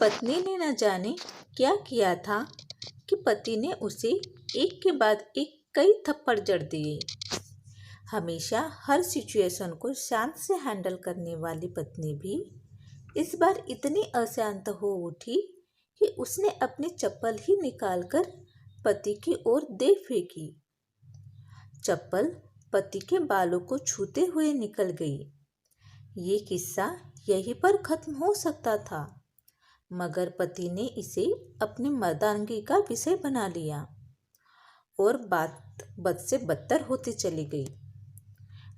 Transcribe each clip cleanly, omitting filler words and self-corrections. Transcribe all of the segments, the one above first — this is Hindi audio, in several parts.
पत्नी ने न जाने क्या किया था कि पति ने उसे एक के बाद एक कई थप्पड़ जड़ दिए। हमेशा हर सिचुएशन को शांत से हैंडल करने वाली पत्नी भी इस बार इतनी अशांत हो उठी कि उसने अपनी चप्पल ही निकालकर पति की ओर दे फेंकी। चप्पल पति के बालों को छूते हुए निकल गई। ये किस्सा यहीं पर खत्म हो सकता था, मगर पति ने इसे अपनी मर्दानगी का विषय बना लिया और बात बद से बदतर होती चली गई।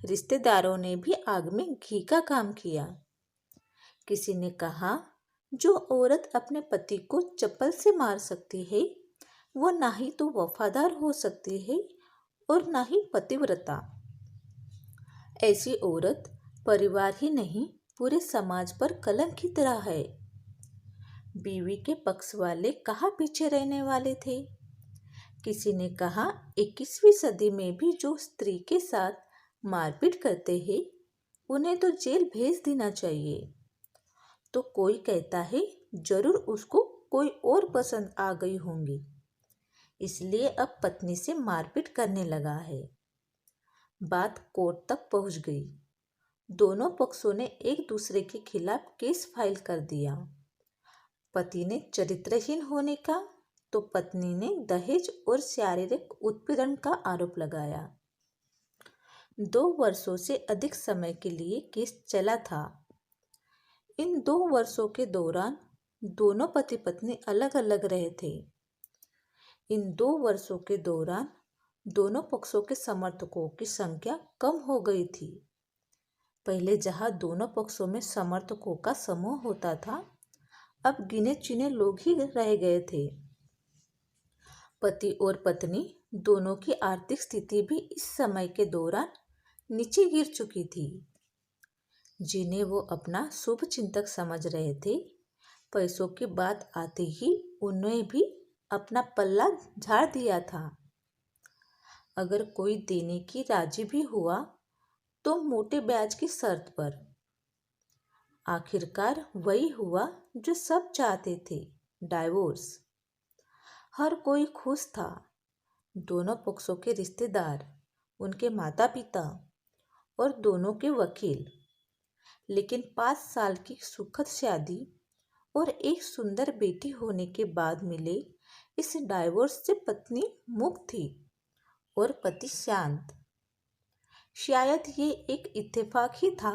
रिश्तेदारों ने भी आग में घी का काम किया। किसी ने कहा, जो औरत अपने पति को चप्पल से मार सकती है वो ना ही तो वफादार हो सकती है और ना ही पतिव्रता। ऐसी औरत परिवार ही नहीं पूरे समाज पर कलंक की तरह है। बीवी के पक्ष वाले कहाँ पीछे रहने वाले थे। किसी ने कहा, 21वीं सदी में भी जो स्त्री के साथ मारपीट करते हैं उन्हें तो जेल भेज देना चाहिए। तो कोई कहता है, जरूर उसको कोई और पसंद आ गई होंगी, इसलिए अब पत्नी से मारपीट करने लगा है। बात कोर्ट तक पहुंच गई। दोनों पक्षों ने एक दूसरे के खिलाफ केस फाइल कर दिया। पति ने चरित्रहीन होने का तो पत्नी ने दहेज और शारीरिक उत्पीड़न का आरोप लगाया। 2 वर्षों से अधिक समय के लिए केस चला था। इन 2 वर्षों के दौरान दोनों पति पत्नी अलग अलग रहे थे। इन 2 वर्षों के दौरान दोनों पक्षों के समर्थकों की संख्या कम हो गई थी। पहले जहां दोनों पक्षों में समर्थकों का समूह होता था, अब गिने चुने लोग ही रह गए थे। पति और पत्नी दोनों की आर्थिक स्थिति भी इस समय के दौरान नीचे गिर चुकी थी। जिन्हें वो अपना शुभ चिंतक समझ रहे थे, पैसों की बात आते ही उन्हें भी अपना पल्ला झाड़ दिया था। अगर कोई देने की राजी भी हुआ तो मोटे ब्याज की शर्त पर। आखिरकार वही हुआ जो सब चाहते थे, डाइवोर्स। हर कोई खुश था, दोनों पक्षों के रिश्तेदार, उनके माता पिता और दोनों के वकील। लेकिन 5 साल की सुखद शादी और एक सुंदर बेटी होने के बाद मिले इस डाइवोर्स से पत्नी मुक्त थी और पति शांत। शायद ये एक इत्तेफाक ही था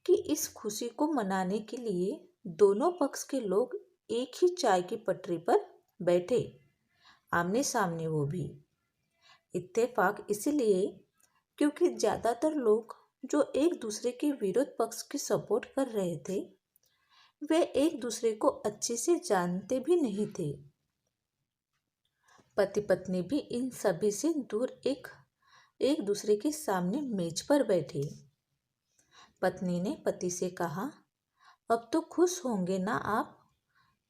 कि इस खुशी को मनाने के लिए दोनों पक्ष के लोग एक ही चाय की पटरी पर बैठे, आमने सामने। वो भी इत्तेफाक इसलिए क्योंकि ज़्यादातर लोग जो एक दूसरे के विरोध पक्ष की सपोर्ट कर रहे थे, वे एक दूसरे को अच्छे से जानते भी नहीं थे। पति पत्नी भी इन सभी से दूर एक दूसरे के सामने मेज पर बैठे। पत्नी ने पति से कहा, अब तो खुश होंगे ना आप?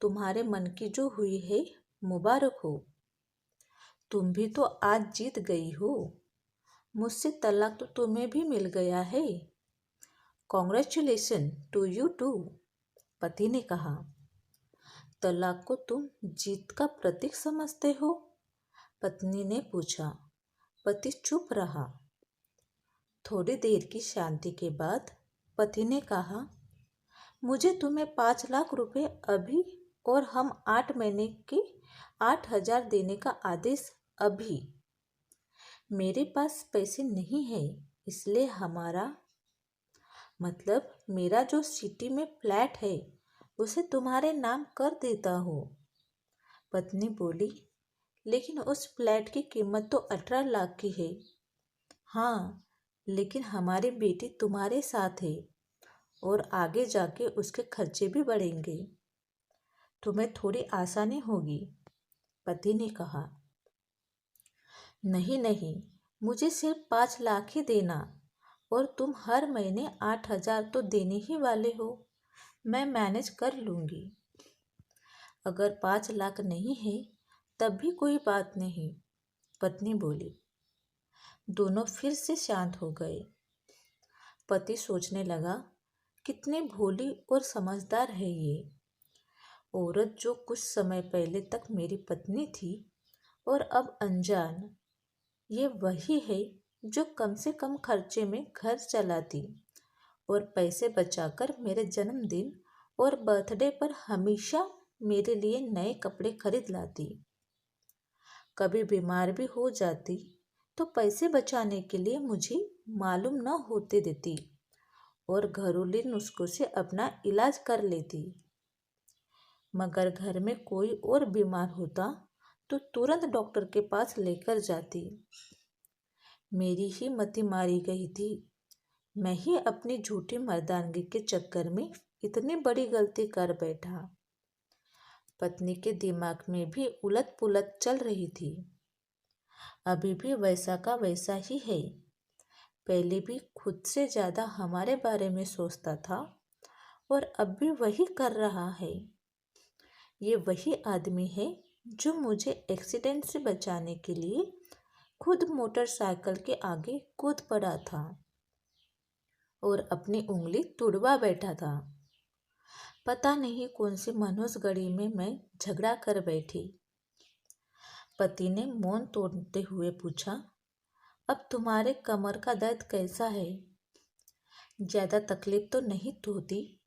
तुम्हारे मन की जो हुई है मुबारक हो। तुम भी तो आज जीत गई हो। मुझसे तलाक तो तुम्हें भी मिल गया है। कॉन्ग्रेचुलेशन टू यू टू, पति ने कहा। तलाक को तुम जीत का प्रतीक समझते हो? पत्नी ने पूछा। पति चुप रहा। थोड़ी देर की शांति के बाद पति ने कहा, मुझे तुम्हें 5 लाख रुपए अभी और हम 8 महीने के 8,000 देने का आदेश अभी। मेरे पास पैसे नहीं है, इसलिए मेरा जो सिटी में फ्लैट है उसे तुम्हारे नाम कर देता हूँ। पत्नी बोली, लेकिन उस फ्लैट की कीमत तो 18 लाख की है। हाँ, लेकिन हमारी बेटी तुम्हारे साथ है और आगे जाके उसके खर्चे भी बढ़ेंगे। तुम्हें थोड़ी आसानी होगी, पति ने कहा। नहीं नहीं, मुझे सिर्फ 5 लाख ही देना और तुम हर महीने 8,000 तो देने ही वाले हो। मैं मैनेज कर लूँगी। अगर 5 लाख नहीं है तब भी कोई बात नहीं, पत्नी बोली। दोनों फिर से शांत हो गए। पति सोचने लगा, कितनी भोली और समझदार है ये। औरत जो कुछ समय पहले तक मेरी पत्नी थी और अब अनजान, ये वही है जो कम से कम खर्चे में घर चलाती और पैसे बचाकर मेरे जन्मदिन और बर्थडे पर हमेशा मेरे लिए नए कपड़े खरीद लाती। कभी बीमार भी हो जाती तो पैसे बचाने के लिए मुझे मालूम न होते देती और घरेलू नुस्खों से अपना इलाज कर लेती। मगर घर में कोई और बीमार होता तो तुरंत डॉक्टर के पास लेकर जाती। मेरी ही मति मारी गई थी। मैं ही अपनी झूठी मर्दानगी के चक्कर में इतनी बड़ी गलती कर बैठा। पत्नी के दिमाग में भी उलट पुलट चल रही थी। अभी भी वैसा का वैसा ही है। पहले भी खुद से ज़्यादा हमारे बारे में सोचता था और अब भी वही कर रहा है। ये वही आदमी है जो मुझे एक्सीडेंट से बचाने के लिए खुद मोटरसाइकिल के आगे कूद पड़ा था और अपनी उंगली तुड़वा बैठा था। पता नहीं कौन सी मनहूस घड़ी में मैं झगड़ा कर बैठी। पति ने मौन तोड़ते हुए पूछा, अब तुम्हारे कमर का दर्द कैसा है? ज़्यादा तकलीफ तो नहीं होती?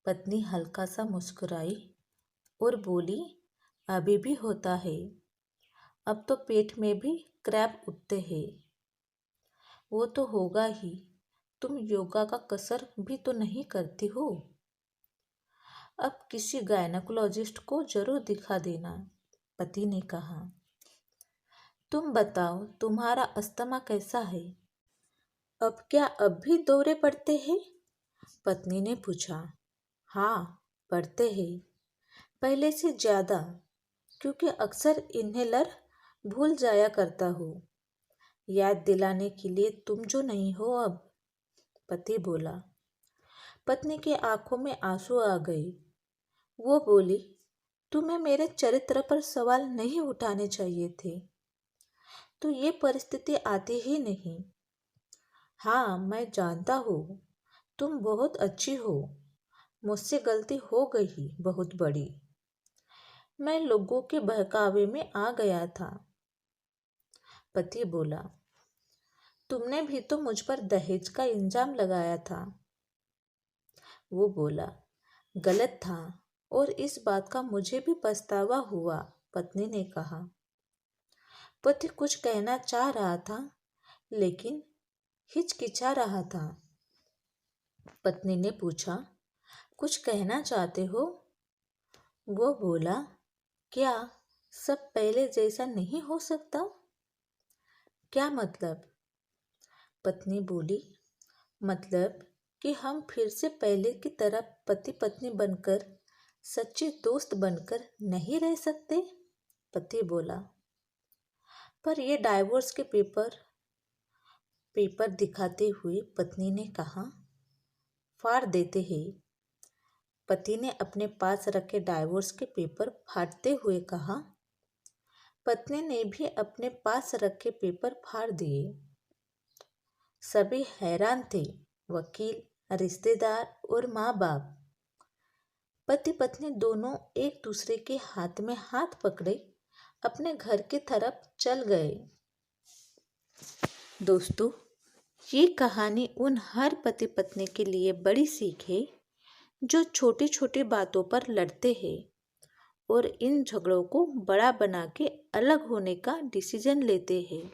पत्नी हल्का सा मुस्कुराई और बोली, अभी भी होता है। अब तो पेट में भी क्रैम्प उठते हैं। वो तो होगा ही, तुम योगा का कसर भी तो नहीं करती हो। अब किसी गायनेकोलॉजिस्ट को जरूर दिखा देना, पति ने कहा। तुम बताओ, तुम्हारा अस्थमा कैसा है? अब क्या अब भी दौरे पड़ते हैं? पत्नी ने पूछा। हाँ, पड़ते हैं, पहले से ज़्यादा, क्योंकि अक्सर इन्हेलर भूल जाया करता हूँ। याद दिलाने के लिए तुम जो नहीं हो अब, पति बोला। पत्नी की आंखों में आंसू आ गए। वो बोली, तुम्हें मेरे चरित्र पर सवाल नहीं उठाने चाहिए थे, तो ये परिस्थिति आती ही नहीं। हाँ, मैं जानता हूँ, तुम बहुत अच्छी हो। मुझसे गलती हो गई बहुत बड़ी। मैं लोगों के बहकावे में आ गया था, पति बोला। तुमने भी तो मुझ पर दहेज का इल्जाम लगाया था। वो बोला, गलत था और इस बात का मुझे भी पछतावा हुआ, पत्नी ने कहा। पति कुछ कहना चाह रहा था लेकिन हिचकिचा रहा था। पत्नी ने पूछा, कुछ कहना चाहते हो? वो बोला, क्या सब पहले जैसा नहीं हो सकता? क्या मतलब? पत्नी बोली, मतलब कि हम फिर से पहले की तरह पति पत्नी बनकर, सच्चे दोस्त बनकर नहीं रह सकते? पति बोला। पर ये डाइवोर्स के पेपर दिखाते हुए पत्नी ने कहा, फाड़ देते हैं। पति ने अपने पास रखे डाइवोर्स के पेपर फाड़ते हुए कहा। पत्नी ने भी अपने पास रखे पेपर फाड़ दिए। सभी हैरान थे, वकील, रिश्तेदार और माँ बाप। पति पत्नी दोनों एक दूसरे के हाथ में हाथ पकड़े अपने घर की तरफ चल गए। दोस्तों, ये कहानी उन हर पति पत्नी के लिए बड़ी सीख है जो छोटी छोटी बातों पर लड़ते हैं और इन झगड़ों को बड़ा बना के अलग होने का डिसीजन लेते हैं।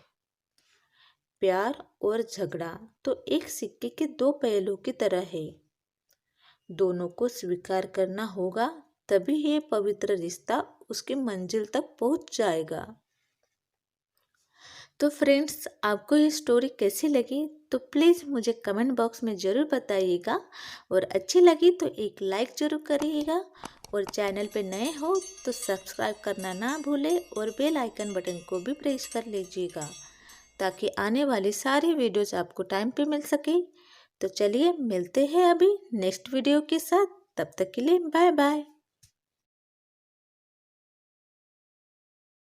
प्यार और झगड़ा तो एक सिक्के के दो पहलू की तरह है। दोनों को स्वीकार करना होगा, तभी ये पवित्र रिश्ता उसकी मंजिल तक पहुंच जाएगा। तो फ्रेंड्स, आपको ये स्टोरी कैसी लगी तो प्लीज़ मुझे कमेंट बॉक्स में ज़रूर बताइएगा और अच्छी लगी तो एक लाइक ज़रूर करिएगा और चैनल पे नए हो तो सब्सक्राइब करना ना भूलें और बेल आइकन बटन को भी प्रेस कर लीजिएगा ताकि आने वाली सारी वीडियोस आपको टाइम पे मिल सके। तो चलिए मिलते हैं अभी नेक्स्ट वीडियो के साथ। तब तक के लिए बाय बाय।